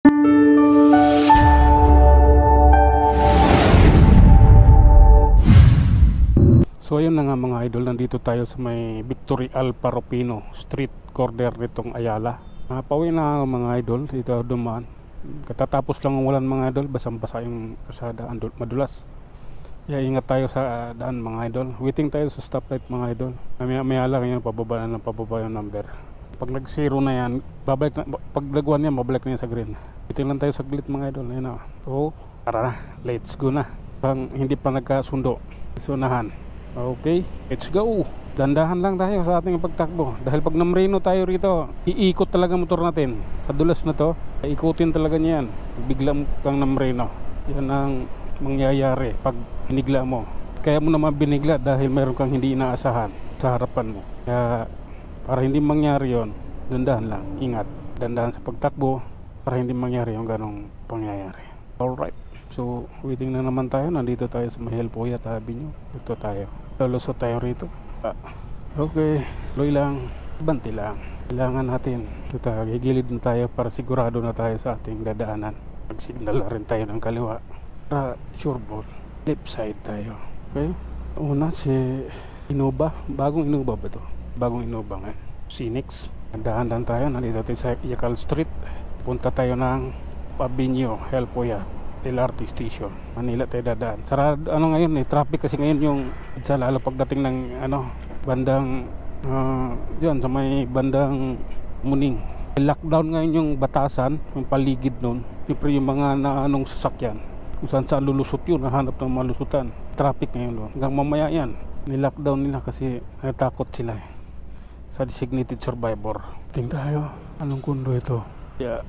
So ayun na nga mga idol, nandito tayo sa may Victory Alpha Rufino Street corner nitong Ayala. Pauwi na mga idol, dito dumaan. Katatapos lang ang ulan mga idol, basang-basa yung kasada, madulas. Kaya ingat tayo sa daan mga idol. Waiting tayo sa stoplight mga idol. Maya lang yun, pababa yung number. Pag nag-zero na yan, babalik na, pag nag-1 yan, babalik na yan sa green. Waiting lang tayo saglit mga idol. Ayun na. So, tara na, let's go na. Pang hindi pa nagkasundo, sunahan. Okay, let's go. Dandahan lang tayo sa ating pagtakbo. Dahil pag namreno tayo rito, iikot talaga motor natin. Sa dulas na to, ikutin talaga niyan. Bigla kang namreno. Yan ang mangyayari pag binigla mo. Kaya mo naman binigla dahil meron kang hindi inaasahan sa harapan mo. Kaya para hindi mangyari yon, dandahan lang. Ingat. Dandahan sa pagtakbo para hindi mangyari yung ganong pangyayari. Alright. So, waiting na naman tayo. Nandito tayo sa Mahel Puyat Avenue. Dito tayo. Lulusot tayo rito. Okay. Loy lang. Banti lang. Kailangan natin. Dito tayo. Gigilid na tayo para sigurado na tayo sa ating dadaanan. Mag-signal na rin tayo ng kaliwa. Para sure ball. Left side tayo. Okay. Una si Innova. Bagong Innova ba to? Bagong Innova ngayon. Phoenix. Dahan lang tayo. Nandito tayo sa Yakal Street. Punta tayo ng Avenue Mahel Puyat LRT station, Manila tayo dadaan. Sarado ngayon traffic kasi ngayon yung sa lalo pagdating ng bandang diyan sa may bandang Muning. Lockdown ngayon yung Batasan, yung paligid noon. Siyempre yung mga sasakyan kung saan lulusot yun, nahanap ng malusutan. Traffic ngayon doon. Hanggang mamaya yan, ni-lockdown nila kasi natakot sila sa designated survivor. Tingnan tayo, anong kundo ito? Yeah,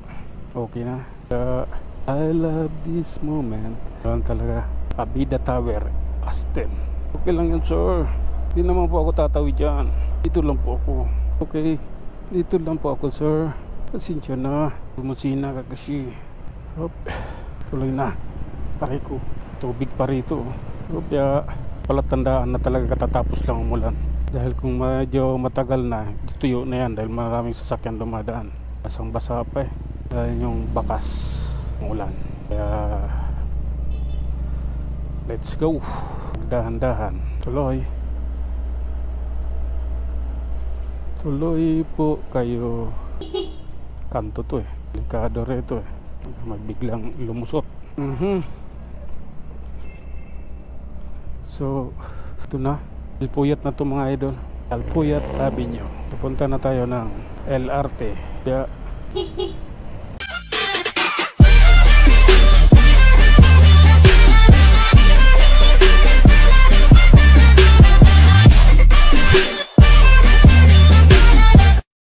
okay na. I love this moment. Alam talaga, Abida Tower, Aston. Okay lang yan sir. Hindi naman po ako tatawid dyan. Dito lang po ako. Okay, dito lang po ako sir. Pasensya na. Bumusina ka kasi. Hop. Tuloy na. Pare ko. Tubig pa rito. Kaya palatandaan na talaga katatapos lang umulan. Dahil kung medyo matagal na, tuyo na yan dahil maraming sasakyan dumadaan. Basang basa pa dahil yung bakas ulan. Kaya let's go. Dahan-dahan. Tuloy po kayo. Kanto to delikado rito magbiglang lumusot. So ito na, Alpuyat na to mga idol. Alpuyat Avenue. Pupunta na tayo ng LRT. Kaya